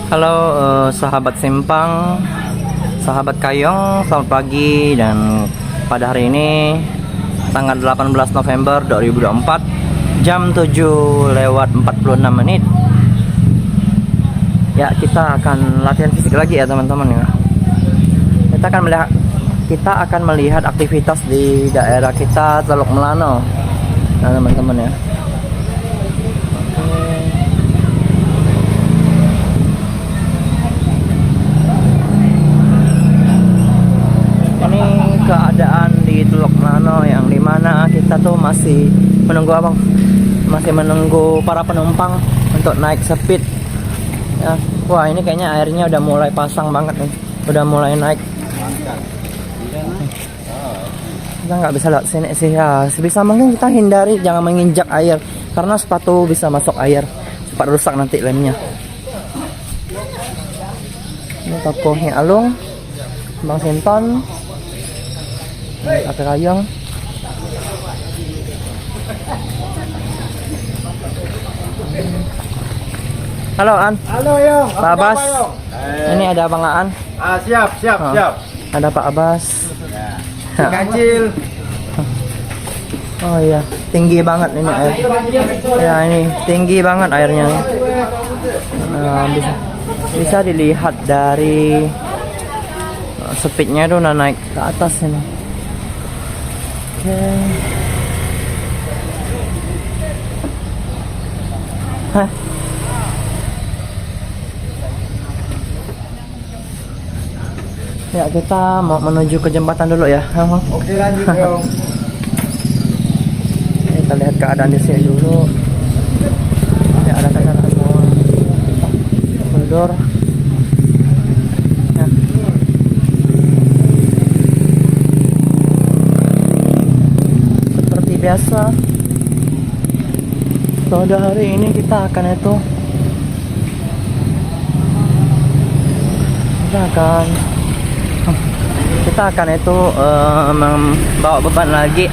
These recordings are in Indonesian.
Halo sahabat Simpang, sahabat Kayong, selamat pagi. Dan pada hari ini tanggal 18 November 2024 jam 7:46. Ya, kita akan latihan fisik lagi ya teman-teman ya. Kita akan melihat aktivitas di daerah kita, Teluk Melano. Nah teman-teman ya. Keadaan di Teluk Melano yang dimana kita tuh masih menunggu para penumpang untuk naik speed ya. Wah, ini kayaknya airnya udah mulai pasang banget nih, udah mulai naik. Kita nggak bisa lewat sini sih ya, sebisa mungkin kita hindari, jangan menginjak air karena sepatu bisa masuk air, cepat rusak nanti lemnya. Ini tokohnya Alung, Bang Sinton, Kakek Kayong. Halo An. Halo Yong. Pak Abbas. Ini ada Bang Aan. Siap. Ada Pak Abbas. Kecil. Oh iya, tinggi banget ini air. Ya ini tinggi banget airnya. Bisa dilihat dari speednya itu udah naik ke atas ini. Hah? Ya, kita mau menuju ke jembatan dulu ya. Oke, lanjut Yong. Kita lihat keadaan di sini dulu. Ya, ada kendaraan semua. Mundur. Ya. Seperti biasa, pada hari ini kita akan membawa beban lagi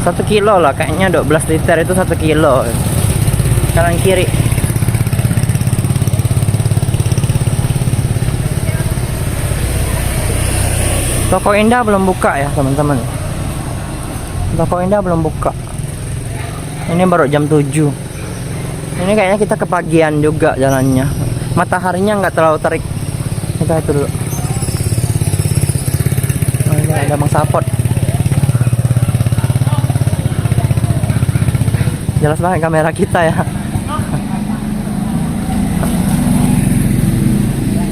1 kilo lah, kayaknya 12 liter itu 1 kilo kanan kiri. Toko Indah belum buka ya teman-teman. Toko Indah belum buka. Ini baru jam 7. Ini kayaknya kita kepagian juga jalannya. Mataharinya nggak terlalu terik. Kita itu dulu. Oh, ini ada Bang Sapot. Jelas banget kamera kita ya.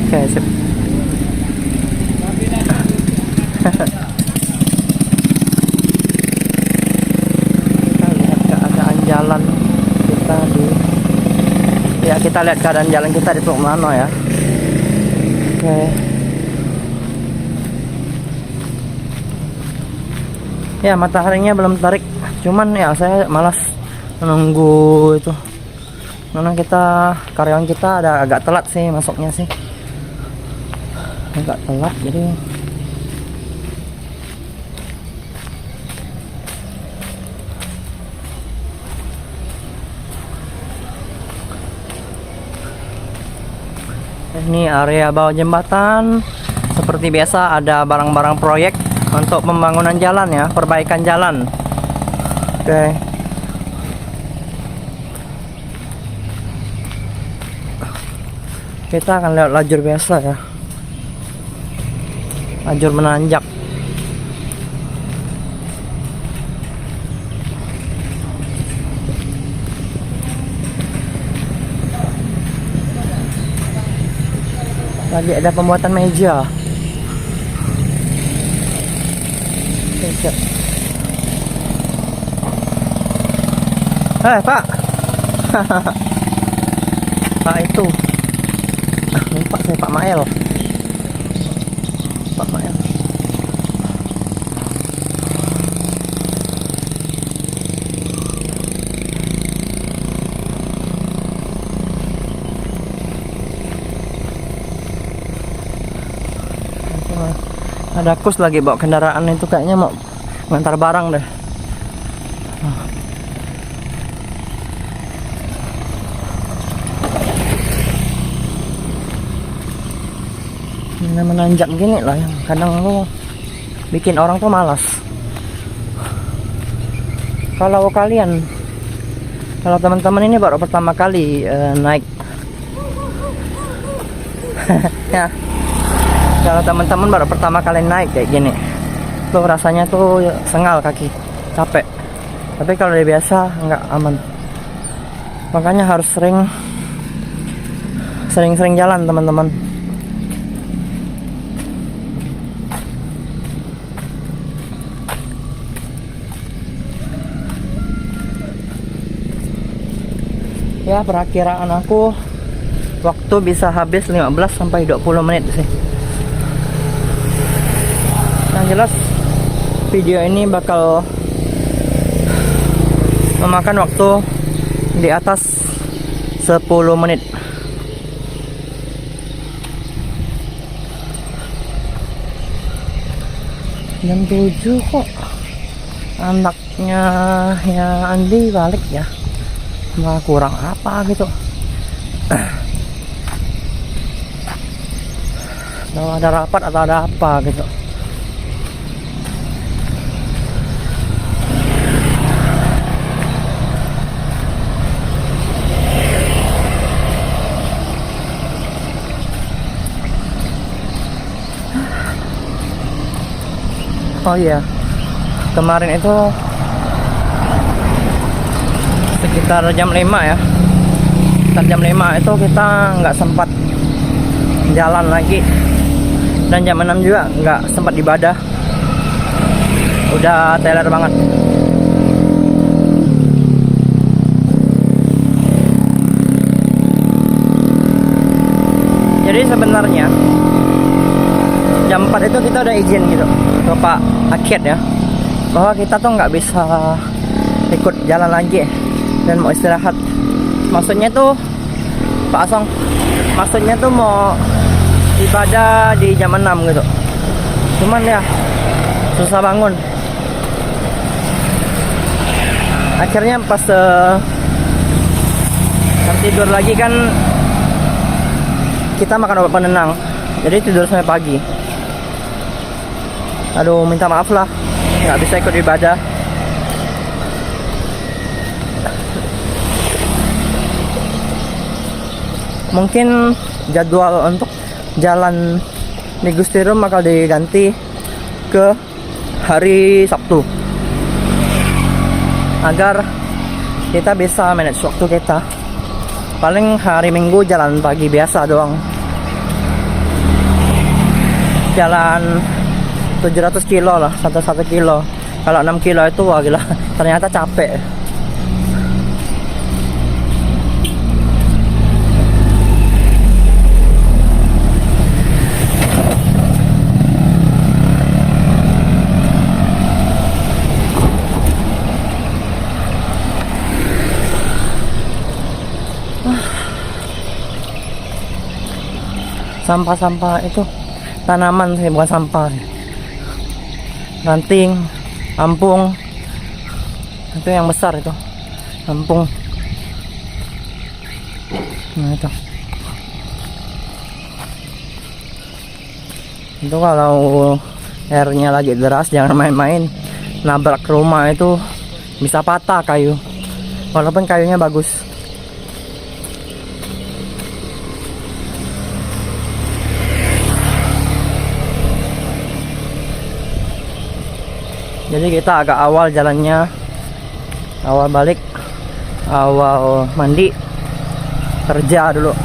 Oke, sip. Kita lihat keadaan jalan kita di Teluk Melano ya. Oke. Ya, mataharinya belum terik. Cuman ya saya malas menunggu itu. Karena karyawan kita agak telat sih masuknya sih. Agak telat jadi ini area bawah jembatan. Seperti biasa ada barang-barang proyek untuk pembangunan jalan ya, perbaikan jalan. Oke. Kita akan lewat lajur biasa ya, lajur menanjak. Tadi ada pembuatan meja. Pak. Pak itu. Lupa saya, Pak Mael. Pak Mael. Ada kus lagi bawa kendaraan itu, kayaknya mau ngantar barang deh. Yang menanjak gini lah yang kadang lu bikin orang tuh malas. Kalau teman-teman ini baru pertama kali naik ya, kalau teman-teman baru pertama kali naik kayak gini tuh rasanya tuh sengal kaki, capek. Tapi kalau udah biasa nggak aman, makanya harus sering-sering jalan teman-teman. Ya, perakiraan aku waktu bisa habis 15 sampai 20 menit sih. Yang jelas video ini bakal memakan waktu di atas 10 menit. Jam 7 kok anaknya ya Andi balik ya. Malah kurang apa gitu. Kalau ada rapat atau ada apa gitu. Oh iya, kemarin itu sekitar jam 5 ya. Sekitar jam 5 itu kita nggak sempat jalan lagi, dan jam 6 juga nggak sempat ibadah. Udah teler banget. Jadi sebenarnya jam 4 itu kita udah izin gitu ke Pak Akid ya, bahwa kita tuh nggak bisa ikut jalan lagi dan mau istirahat. Maksudnya tuh Pak Asong, maksudnya tuh mau ibadah di jam 6 gitu. Cuman ya susah bangun. Akhirnya pas tidur lagi kan kita makan obat penenang, jadi tidur sampai pagi. Aduh, minta maaf lah nggak bisa ikut ibadah. Mungkin jadwal untuk jalan di Gusti Rum bakal diganti ke hari Sabtu, agar kita bisa manage waktu kita. Paling hari Minggu jalan pagi biasa doang, jalan 700 kilo lah, 1 kilo. Kalau 6 kilo itu wah gila, ternyata capek. Sampah-sampah itu tanaman sih, bukan sampah. Ranting, ampung, itu yang besar itu, ampung. Nah itu kalau airnya lagi deras jangan main-main, nabrak rumah itu bisa patah kayu, walaupun kayunya bagus. Jadi kita agak awal jalannya, awal balik, awal mandi, kerja dulu.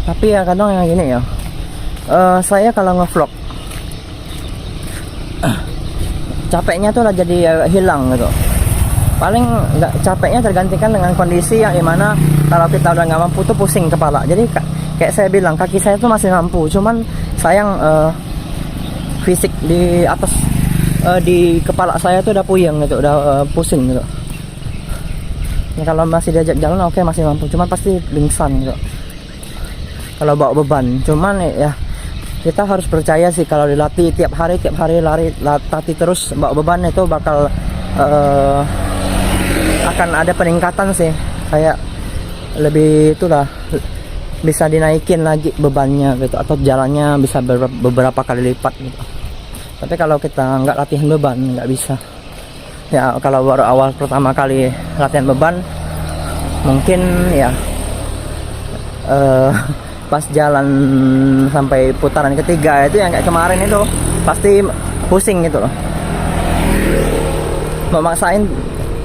Tapi ya kadang yang gini ya, saya kalau ngevlog capeknya tuh lah jadi hilang gitu. Paling nggak capeknya tergantikan dengan kondisi yang dimana kalau kita udah nggak mampu tuh pusing kepala. Jadi kayak saya bilang, kaki saya tuh masih mampu, cuman sayang fisik di atas di kepala saya tuh udah puyeng gitu, udah pusing gitu. Nah, kalau masih diajak jalan oke, masih mampu, cuman pasti pingsan gitu kalau bawa beban. Cuman ya kita harus percaya sih, kalau dilatih tiap hari latih terus bawa beban itu bakal akan ada peningkatan sih. Kayak lebih itulah, bisa dinaikin lagi bebannya gitu, atau jalannya bisa beberapa kali lipat gitu. Tapi kalau kita nggak latihan beban nggak bisa ya. Kalau baru awal pertama kali latihan beban mungkin ya pas jalan sampai putaran ketiga itu yang kayak kemarin itu pasti pusing gitu loh. Mau maksain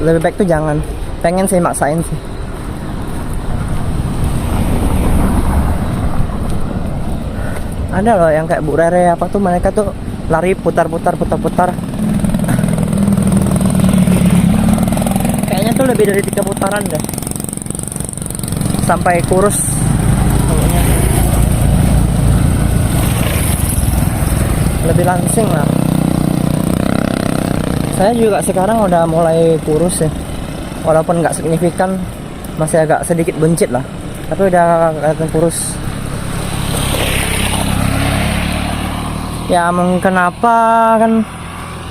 lebih baik tuh jangan. Pengen sih maksain sih. Ada loh yang kayak Bu Rere apa tuh, mereka tuh lari putar-putar. Kayaknya tuh lebih dari 3 putaran deh sampai kurus pokoknya. Lebih langsing lah. Saya juga sekarang udah mulai kurus ya, walaupun nggak signifikan, masih agak sedikit buncit lah, tapi udah kelihatan kurus. Ya kenapa kan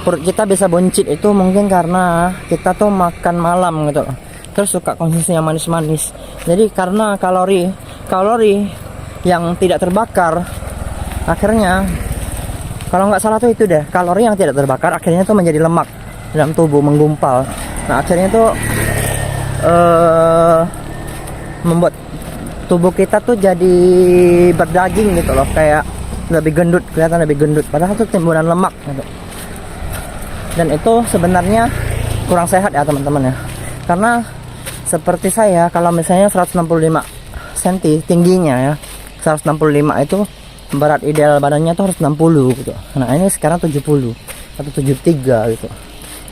perut kita bisa buncit itu mungkin karena kita tuh makan malam gitu loh, terus suka konsumsi yang manis-manis. Jadi karena kalori yang tidak terbakar, akhirnya kalau nggak salah tuh itu deh, kalori yang tidak terbakar akhirnya tuh menjadi lemak dalam tubuh, menggumpal. Nah akhirnya tuh membuat tubuh kita tuh jadi berdaging gitu loh, kayak lebih gendut, kelihatan lebih gendut, padahal itu timbunan lemak gitu. Dan itu sebenarnya kurang sehat ya teman-teman ya, karena seperti saya, kalau misalnya 165 cm tingginya ya, 165 itu berat ideal badannya tuh harus 60 gitu. Nah ini sekarang 70 atau 73 gitu,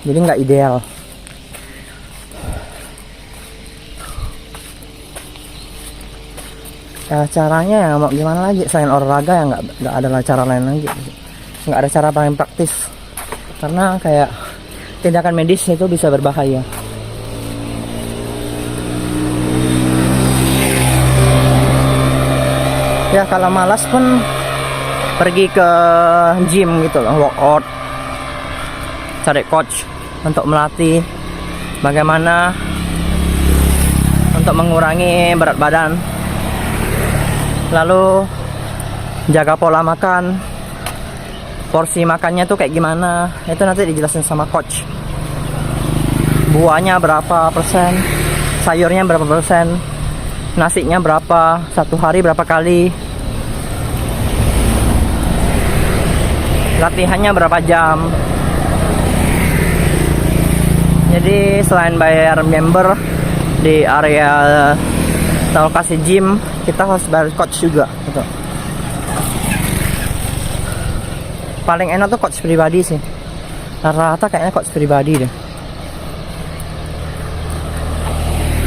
jadi nggak ideal. Ya caranya ya mau gimana lagi, selain olahraga ya nggak ada cara lain lagi gitu. Nggak ada cara paling praktis, karena kayak tindakan medis itu bisa berbahaya. Ya kalau malas pun pergi ke gym gitu loh, workout, cari coach untuk melatih bagaimana untuk mengurangi berat badan, lalu jaga pola makan, porsi makannya tuh kayak gimana, itu nanti dijelasin sama coach. Buahnya berapa persen, sayurnya berapa persen, nasinya berapa, satu hari berapa kali, latihannya berapa jam. Jadi selain bayar member di area atau kasih gym, kita harus bayar coach juga gitu. Paling enak tuh coach pribadi sih, rata-rata kayaknya coach pribadi deh.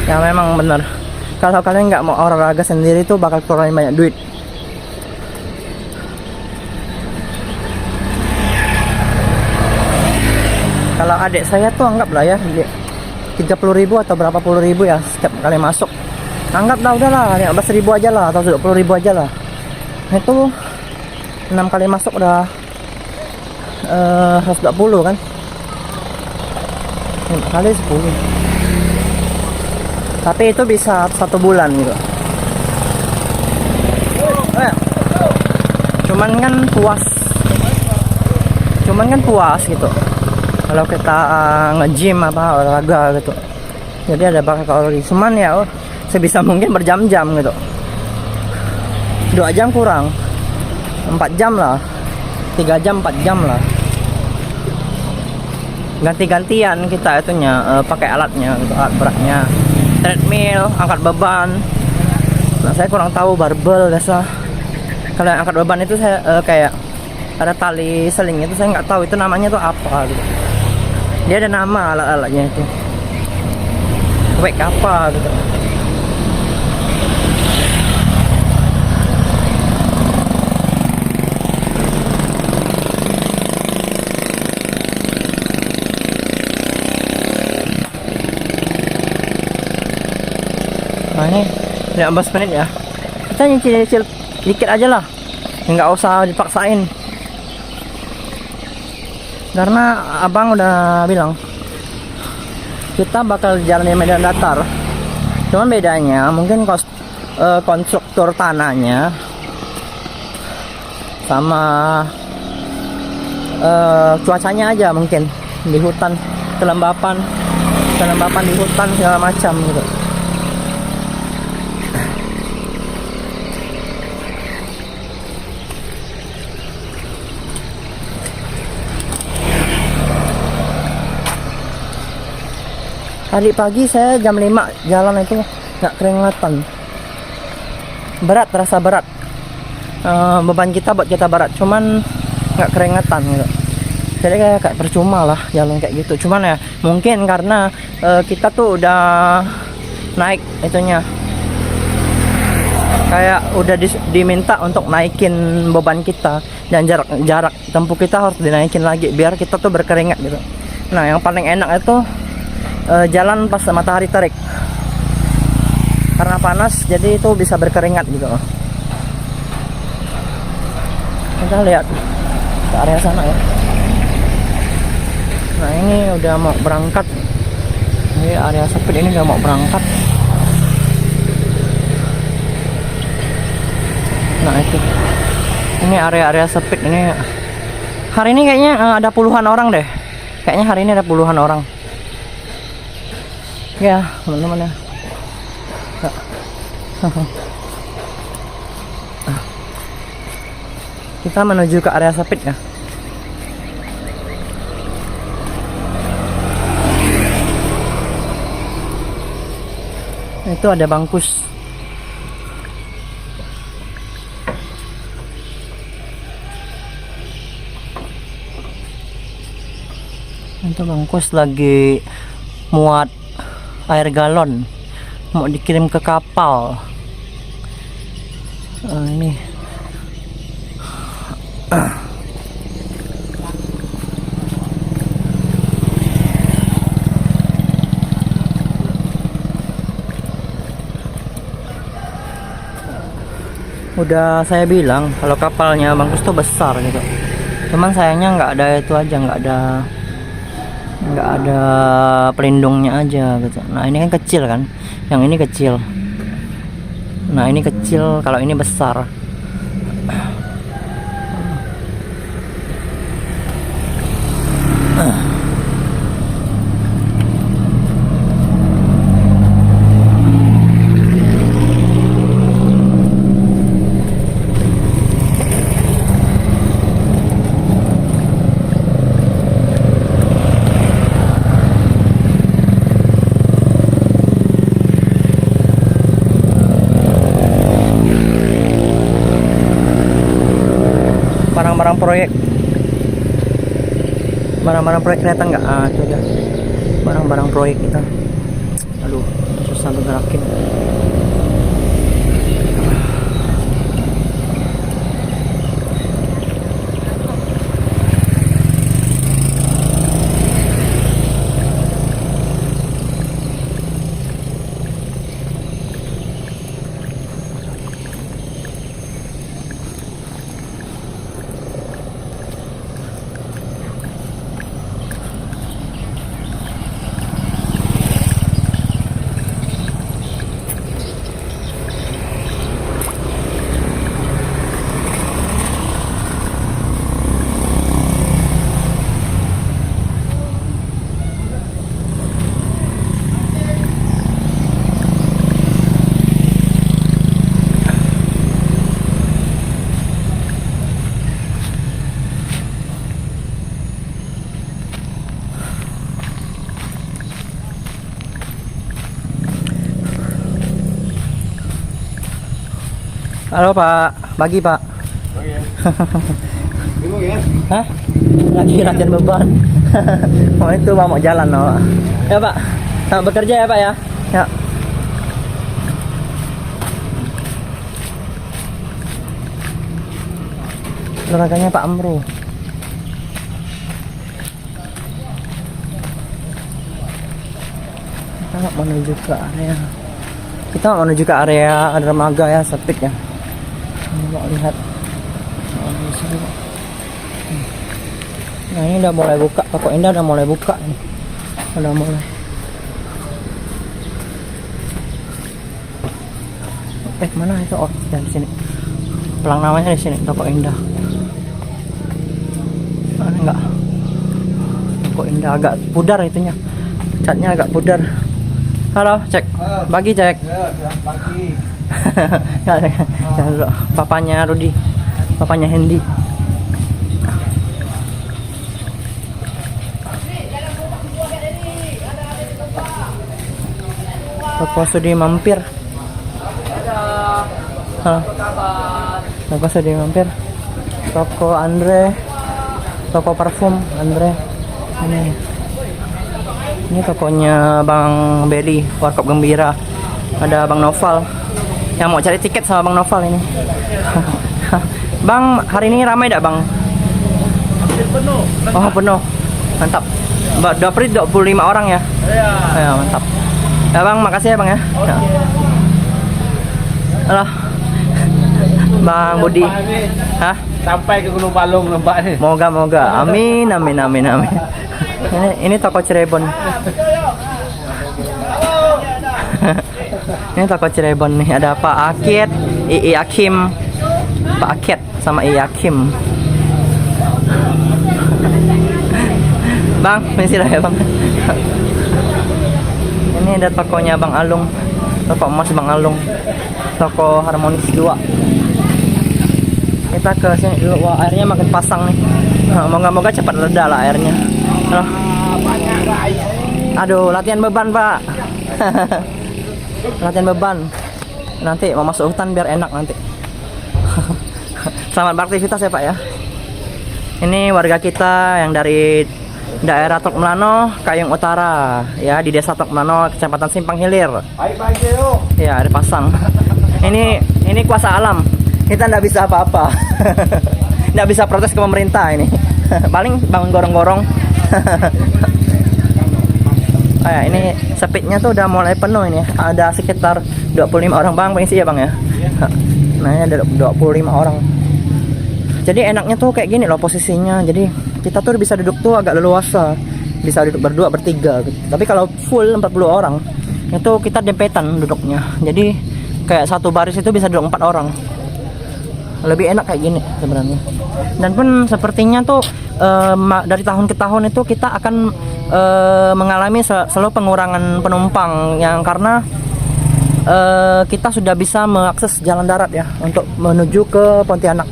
Ya memang bener, kalau kalian nggak mau olahraga sendiri tuh bakal keluarin banyak duit. Kalau adik saya tuh anggaplah ya 30.000 atau berapa puluh ribu ya setiap kali masuk. Anggaplah udahlah 15.000 aja lah atau 20.000 aja lah. Itu 6 kali masuk udah 120 kan, 5 kali 10. Tapi itu bisa 1 bulan gitu. Cuman kan puas gitu kalau kita nge-gym apa olahraga gitu. Jadi ada bakal kalori. Cuman ya sebisa mungkin berjam-jam gitu. 2 jam kurang, 4 jam lah, 3 jam 4 jam lah. Ganti-gantian kita itunya pakai alatnya gitu, alat beratnya, treadmill, angkat beban. Nah saya kurang tahu barbel biasa. Kalau yang angkat beban itu saya kayak ada tali seling itu, saya nggak tahu itu namanya tuh apa gitu. Dia ada nama alat-alatnya itu, weight apa gitu. Nah ini 15 menit ya, kita nyicil dikit aja lah, nggak usah dipaksain. Karena abang udah bilang kita bakal jalan di medan datar Cuman bedanya mungkin konstruktur tanahnya sama cuacanya aja mungkin di hutan, kelembapan di hutan segala macam gitu. Tadi pagi saya jam 5 jalan itu nggak keringatan. Terasa berat. Beban kita buat kita berat, cuman nggak keringatan gitu. Jadi kayak percuma lah jalan kayak gitu. Cuman ya mungkin karena kita tuh udah naik itunya. Kayak udah diminta untuk naikin beban kita, dan jarak tempuh kita harus dinaikin lagi biar kita tuh berkeringat gitu. Nah, yang paling enak itu jalan pas matahari terik, karena panas jadi itu bisa berkeringat gitu. Kita lihat ke area sana ya. Nah, ini udah mau berangkat. Ini area sempit, ini udah mau berangkat. Nah, itu ini area sempit ini. Hari ini kayaknya ada puluhan orang deh. Kayaknya hari ini ada puluhan orang. Ya, teman-teman ya. Kita menuju ke area sempit ya. Itu ada bangkus. Itu bangkus lagi muat air galon, mau dikirim ke kapal. Ini udah saya bilang kalau kapalnya bangkus tuh besar gitu, cuman sayangnya nggak ada itu aja, nggak ada pelindungnya aja gitu. Nah, ini kan kecil kan, yang ini kecil. Nah, ini kecil, kalau ini besar. Barang-barang proyek kelihatan nggak? Itu dia barang-barang proyek kita. Aduh, susah bergerakin. Halo Pak, pagi Pak. Oke. Bingung ya? Hah? Lagi latihan beban. Oh itu Pak mau jalan Pak. Ya Pak, selamat bekerja ya Pak ya. Ya. Olahraganya Pak Amro. Kita mau menuju ke area. Kita mau menuju ke area dermaga ya, sepik ya. Ini mau lihat. Nah, ini udah mulai buka, toko Indah udah mulai buka nih. Udah mulai. Mana itu? Oh, ya di sini. Pelang namanya di sini, Toko Indah. Mana enggak? Toko Indah agak pudar itunya. Catnya agak pudar. Halo, cek. Bagi cek. Ya, selamat pagi. Ya, dulu. Papanya Rudi. Papanya Hendy. Toko Sudi mampir. Halo. Toko Sudi mampir. Toko Andre. Toko parfum Andre. Ini tokonya Bang Beli, Warkop Gembira. Ada Bang Noval yang mau cari tiket sama Bang Noval ini. Bang, hari ini ramai tidak Bang? Penuh. Oh penuh, mantap. Mbak Dapri 25 orang ya? Ya. Ya mantap. Ya Bang, makasih ya Bang ya. Ya. Halo, Bang Budi. Hah? Sampai ke Gunung Palung lembak nih. Moga. Amin. Ini toko Cirebon. Ini toko Cirebon nih. Ada Pak Akid, Ii Akim, Pak Akid sama Ii Akim. Bang, misi lah ya Bang. Ini ada tokonya Bang Alung, toko emas Bang Alung, toko Harmonis 2. Kita ke sini dulu. Wah, airnya makin pasang nih. Nah, moga-moga cepat reda lah airnya. Halo. Aduh, latihan beban Pak. Latihan beban. Nanti mau masuk hutan biar enak nanti. Selamat beraktivitas ya Pak ya. Ini warga kita yang dari daerah Tok Melano, Kayung Utara, ya di Desa Tok Melano, Kecamatan Simpang Hilir. Baik-baik yo. Ya, ada pasang. Ini kuasa alam. Kita nggak bisa apa-apa. Nggak bisa protes ke pemerintah ini. Paling bangun gorong-gorong. Ini speednya tuh udah mulai penuh ini. Ada sekitar 25 orang Bang, pengisi ya Bang ya. Nah, ini ada 25 orang. Jadi enaknya tuh kayak gini loh posisinya. Jadi kita tuh bisa duduk tuh agak leluasa. Bisa duduk berdua, bertiga gitu. Tapi kalau full 40 orang, itu kita dempetan duduknya. Jadi kayak satu baris itu bisa duduk 4 orang. Lebih enak kayak gini sebenarnya. Dan pun sepertinya tuh dari tahun ke tahun itu kita akan mengalami selalu pengurangan penumpang yang karena kita sudah bisa mengakses jalan darat ya untuk menuju ke Pontianak.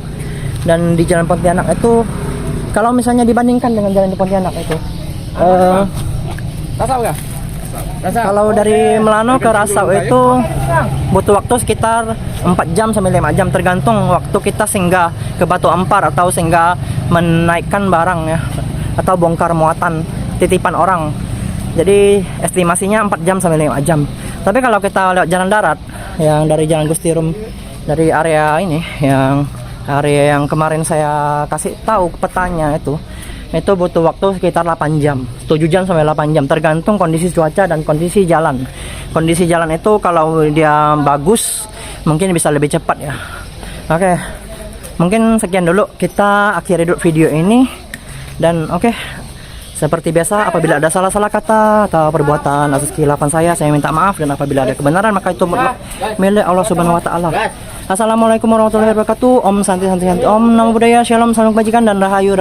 Dan di jalan Pontianak itu kalau misalnya dibandingkan dengan jalan di Pontianak itu kalau dari Melano ke Rasau itu butuh waktu sekitar 4 jam sampai 5 jam tergantung waktu kita singgah ke Batu Ampar atau singgah menaikkan barang ya atau bongkar muatan titipan orang. Jadi estimasinya 4 jam sampai 5 jam. Tapi kalau kita lewat jalan darat yang dari Jalan Gusti Rum dari area ini yang kemarin saya kasih tahu petanya itu butuh waktu sekitar 8 jam, 7 jam sampai 8 jam tergantung kondisi cuaca dan kondisi jalan. Kondisi jalan itu kalau dia bagus mungkin bisa lebih cepat ya. Oke. Mungkin sekian dulu, kita akhiri dulu video ini. Dan oke, seperti biasa apabila ada salah-salah kata atau perbuatan atas kekhilafan saya minta maaf, dan apabila ada kebenaran maka itu mutlak milik Allah Subhanahu wa taala. Assalamualaikum warahmatullahi wabarakatuh. Om Santi Om Namo Buddhaya. Shalom, salam kebajikan dan rahayu.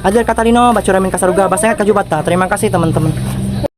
Ajar kata Lino, Bacuramin Kasaruga, Basengat Kajubata. Terima kasih teman-teman.